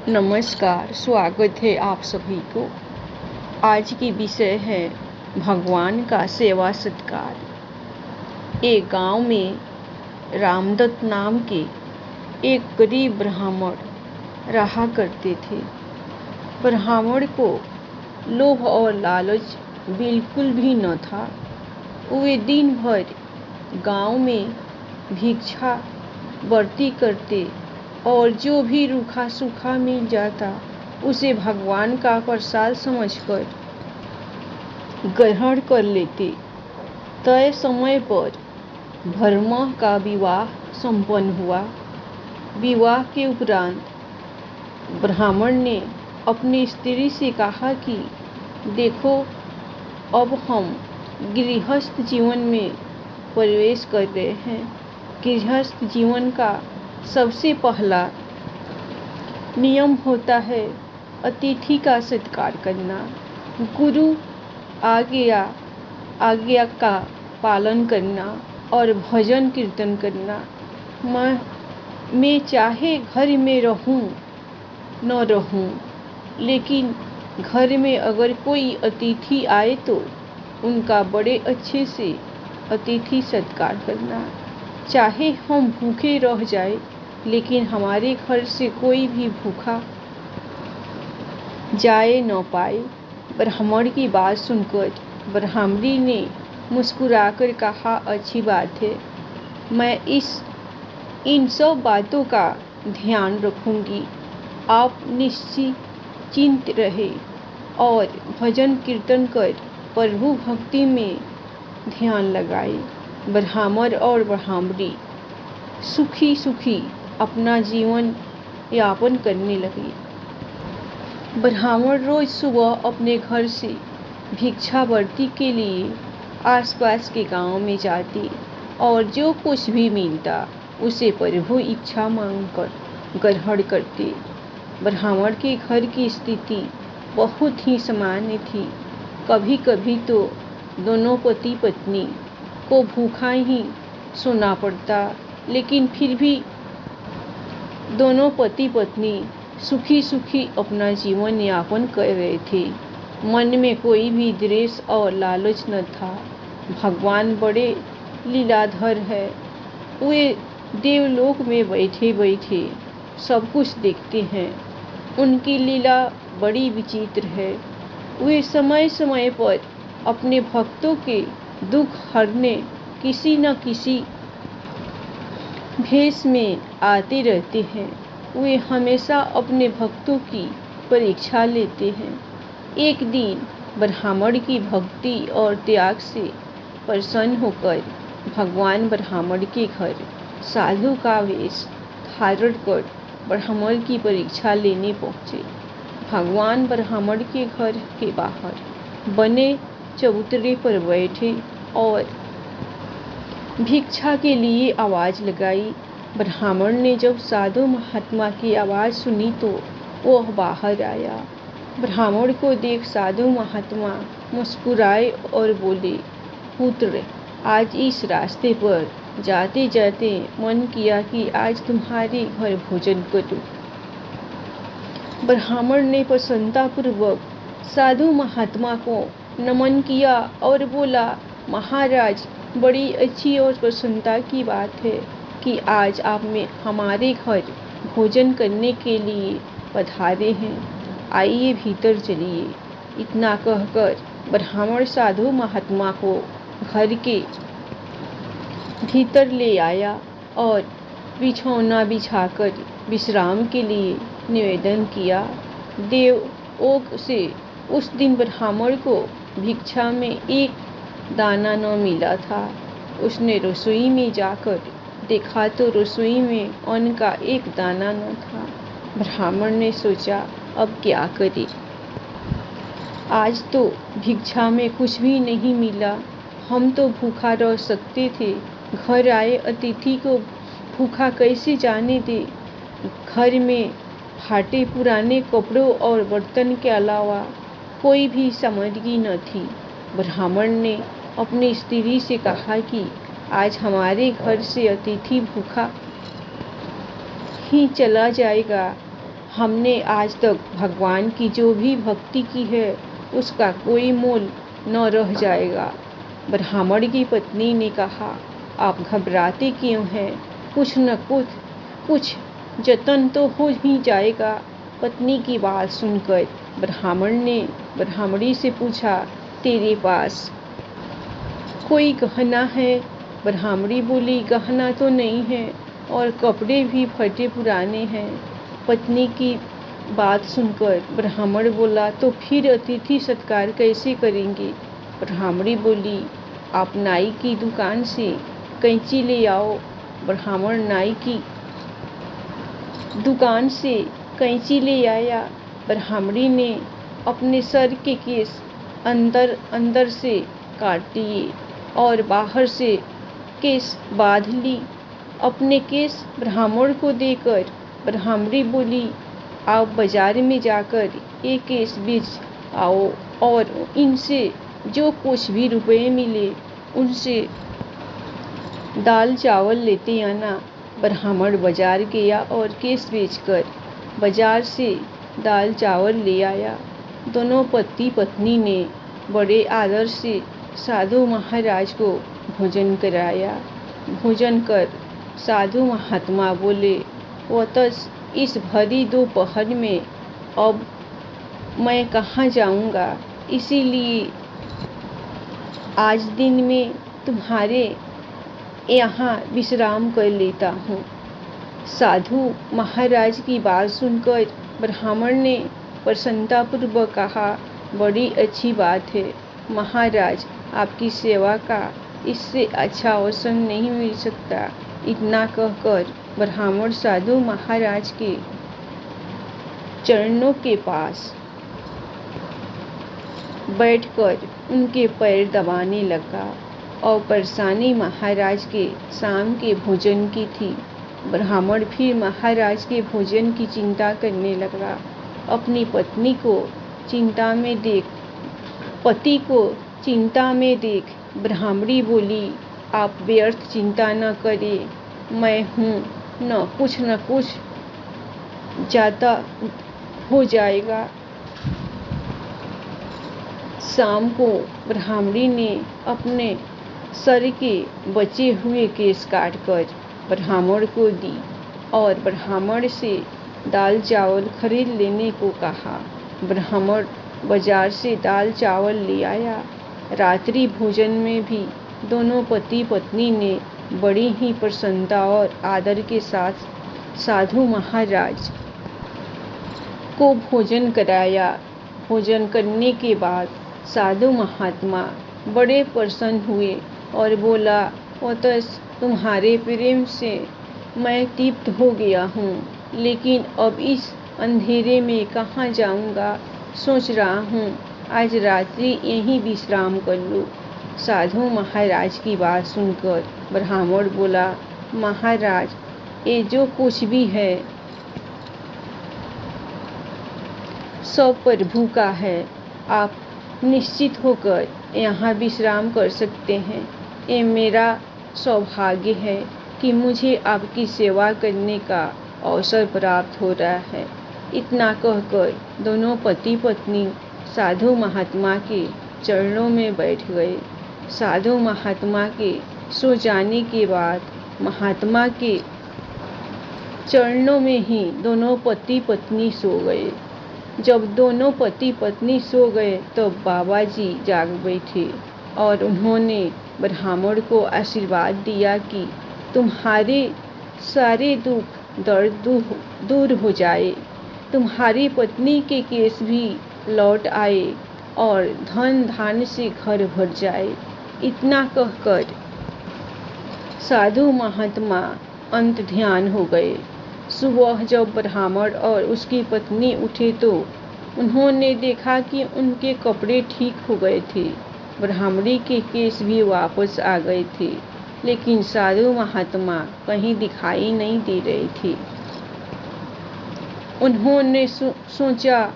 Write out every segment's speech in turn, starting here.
नमस्कार, स्वागत है आप सभी को। आज की विषय है भगवान का सेवा सत्कार। एक गांव में रामदत्त नाम के एक गरीब ब्राह्मण रहा करते थे। ब्राह्मण को लोभ और लालच बिल्कुल भी न था। वे दिन भर गांव में भिक्षा बर्ती करते और जो भी रूखा सूखा मिल जाता उसे भगवान का प्रसाद समझकर ग्रहण कर लेते। तय समय पर भरमा का विवाह संपन्न हुआ। विवाह के उपरांत ब्राह्मण ने अपनी स्त्री से कहा कि देखो, अब हम गृहस्थ जीवन में प्रवेश कर रहे हैं। गृहस्थ जीवन का सबसे पहला नियम होता है अतिथि का सत्कार करना, गुरु आज्ञा का पालन करना और भजन कीर्तन करना। मैं चाहे घर में रहूं न रहूं, लेकिन घर में अगर कोई अतिथि आए तो उनका बड़े अच्छे से अतिथि सत्कार करना। चाहे हम भूखे रह जाए, लेकिन हमारे घर से कोई भी भूखा जाए न पाए। ब्राह्मण की बात सुनकर ब्राह्मणी ने मुस्कुराकर कहा, अच्छी बात है, मैं इन सब बातों का ध्यान रखूंगी। आप निश्चिंत रहे और भजन कीर्तन कर प्रभु भक्ति में ध्यान लगाए। ब्राह्मण और ब्राह्मणी सुखी सुखी अपना जीवन यापन करने लगे। ब्राह्मण रोज सुबह अपने घर से भिक्षावृत्ति के लिए आसपास के गांव में जाते और जो कुछ भी मिलता उसे प्रभु इच्छा मांगकर ग्रहण करते। ब्राह्मण के घर की स्थिति बहुत ही सामान्य थी। कभी कभी तो दोनों पति पत्नी को भूखा ही सोना पड़ता, लेकिन फिर भी दोनों पति पत्नी सुखी सुखी अपना जीवन यापन कर रहे थे। मन में कोई भी द्वेष और लालच न था। भगवान बड़े लीलाधर है। वे देवलोक में बैठे बैठे सब कुछ देखते हैं। उनकी लीला बड़ी विचित्र है। वे समय समय पर अपने भक्तों के दुख हरने किसी न किसी भेष में आते रहते हैं। वे हमेशा अपने भक्तों की परीक्षा लेते हैं। एक दिन ब्राह्मण की भक्ति और त्याग से प्रसन्न होकर भगवान ब्राह्मण के घर साधु का वेश धारण कर ब्राह्मण की परीक्षा लेने पहुँचे। भगवान ब्राह्मण के घर के बाहर बने चबूतरे पर बैठे और भिक्षा के लिए आवाज लगाई। ब्राह्मण ने जब साधु महात्मा की आवाज सुनी तो वह बाहर आया। ब्राह्मण को देख साधु महात्मा मुस्कुराए और बोले, पुत्र, आज इस रास्ते पर जाते जाते मन किया कि आज तुम्हारे घर भोजन करूं। ब्राह्मण ने प्रसन्नतापूर्वक साधु महात्मा को नमन किया और बोला, महाराज, बड़ी अच्छी और प्रसन्नता की बात है कि आज आप में हमारे घर भोजन करने के लिए पधारे हैं। आइए भीतर चलिए। इतना कहकर ब्राह्मण साधु महात्मा को घर के भीतर ले आया और बिछौना बिछाकर विश्राम के लिए निवेदन किया। देवलोक से उस दिन ब्राह्मण को भिक्षा में एक दाना न मिला था। उसने रसोई में जाकर देखा तो रसोई में अन्न का एक दाना न था। ब्राह्मण ने सोचा, अब क्या करे। आज तो भिक्षा में कुछ भी नहीं मिला। हम तो भूखा रह सकते थे, घर आए अतिथि को भूखा कैसे जाने दे। घर में फाटे पुराने कपड़ों और बर्तन के अलावा कोई भी सामग्री न थी। ब्राह्मण ने अपनी स्त्री से कहा कि आज हमारे घर से अतिथि भूखा ही चला जाएगा। हमने आज तक भगवान की जो भी भक्ति की है उसका कोई मोल न रह जाएगा। ब्राह्मण की पत्नी ने कहा, आप घबराते क्यों हैं? कुछ न कुछ जतन तो हो ही जाएगा। पत्नी की बात सुनकर ब्राह्मण ने ब्राह्मणी से पूछा, तेरे पास कोई गहना है? ब्राह्मणी बोली, गहना तो नहीं है और कपड़े भी फटे पुराने हैं। पत्नी की बात सुनकर ब्राह्मण बोला, तो फिर अतिथि सत्कार कैसे करेंगे? ब्राह्मणी बोली, आप नाई की दुकान से कैंची ले आओ। ब्राह्मण नाई की दुकान से कैंची ले आया। ब्राह्मणी ने अपने सर के केस अंदर से काट लिए और बाहर से केस बांध ली। अपने केस ब्राह्मण को देकर ब्राह्मणी बोली, आप बाजार में जाकर ये केस बेच आओ और इनसे जो कुछ भी रुपए मिले उनसे दाल चावल लेते आना। ब्राह्मण बाजार गया और केस बेचकर बाजार से दाल चावल ले आया। दोनों पति पत्नी ने बड़े आदर से साधु महाराज को भोजन कराया। भोजन कर साधु महात्मा बोले, वतस इस भरी दोपहर में अब मैं कहाँ जाऊँगा, इसीलिए आज दिन में तुम्हारे यहाँ विश्राम कर लेता हूँ। साधु महाराज की बात सुनकर ब्राह्मण ने प्रसन्नतापूर्वक कहा, बड़ी अच्छी बात है महाराज, आपकी सेवा का इससे अच्छा अवसर नहीं मिल सकता। इतना कहकर ब्राह्मण साधु महाराज के चरणों के पास बैठकर उनके पैर दबाने लगा और परेशानी महाराज के शाम के भोजन की थी। ब्राह्मण फिर महाराज के भोजन की चिंता करने लगा। अपनी पति को चिंता में देख ब्राह्मणी बोली, आप व्यर्थ चिंता न करें, मैं हूँ, न कुछ ज़्यादा हो जाएगा। शाम को ब्राह्मणी ने अपने सर के बचे हुए केस काटकर ब्राह्मण को दी और ब्राह्मण से दाल चावल खरीद लेने को कहा। ब्राह्मण बाजार से दाल चावल ले आया। रात्रि भोजन में भी दोनों पति पत्नी ने बड़ी ही प्रसन्नता और आदर के साथ साधु महाराज को भोजन कराया। भोजन करने के बाद साधु महात्मा बड़े प्रसन्न हुए और बोला, वतस तुम्हारे प्रेम से मैं तृप्त हो गया हूँ, लेकिन अब इस अंधेरे में कहाँ जाऊँगा। सोच रहा हूँ आज रात्रि यहीं विश्राम कर लूँ। साधु महाराज की बात सुनकर ब्राह्मण बोला, महाराज ये जो कुछ भी है सब प्रभु का है, आप निश्चित होकर यहाँ विश्राम कर सकते हैं। ये मेरा सौभाग्य है कि मुझे आपकी सेवा करने का अवसर प्राप्त हो रहा है। इतना कहकर दोनों पति पत्नी साधु महात्मा के चरणों में बैठ गए। साधु महात्मा के सो जाने के बाद महात्मा के चरणों में ही दोनों पति पत्नी सो गए। जब दोनों पति पत्नी सो गए तो बाबा जी जाग बैठे और उन्होंने ब्राह्मण को आशीर्वाद दिया कि तुम्हारे सारे दुख दर्द दूर हो जाए, तुम्हारी पत्नी के केस भी लौट आए और धन धान्य से घर भर जाए। इतना कहकर साधु महात्मा अंत ध्यान हो गए। सुबह जब ब्राह्मण और उसकी पत्नी उठे तो उन्होंने देखा कि उनके कपड़े ठीक हो गए थे, ब्राह्मणी के केस भी वापस आ गए थे, लेकिन साधु महात्मा कहीं दिखाई नहीं दे रहे थे। उन्होंने सोचा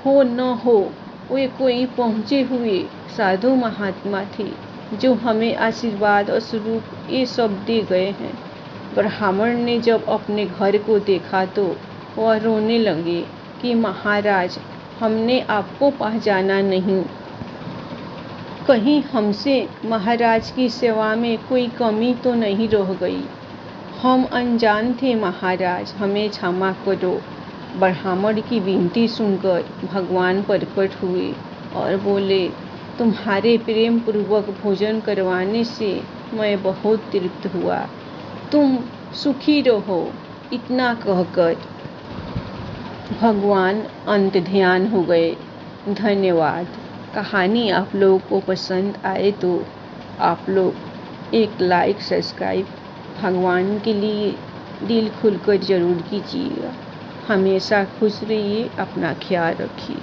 हो न हो वे कोई पहुँचे हुए साधु महात्मा थे जो हमें आशीर्वाद स्वरूप ये सब दे गए हैं। ब्राह्मण ने जब अपने घर को देखा तो वह रोने लगे कि महाराज, हमने आपको पहचाना नहीं। कहीं हमसे महाराज की सेवा में कोई कमी तो नहीं रह गई। हम अनजान थे महाराज, हमें क्षमा करो। ब्राह्मण की विनती सुनकर भगवान प्रकट हुए और बोले, तुम्हारे प्रेम पूर्वक भोजन करवाने से मैं बहुत तृप्त हुआ, तुम सुखी रहो। इतना कहकर भगवान अंत ध्यान हो गए। धन्यवाद। कहानी आप लोगों को पसंद आए तो आप लोग एक लाइक सब्सक्राइब भगवान के लिए दिल खुलकर ज़रूर कीजिएगा। हमेशा खुश रहिए, अपना ख्याल रखिए।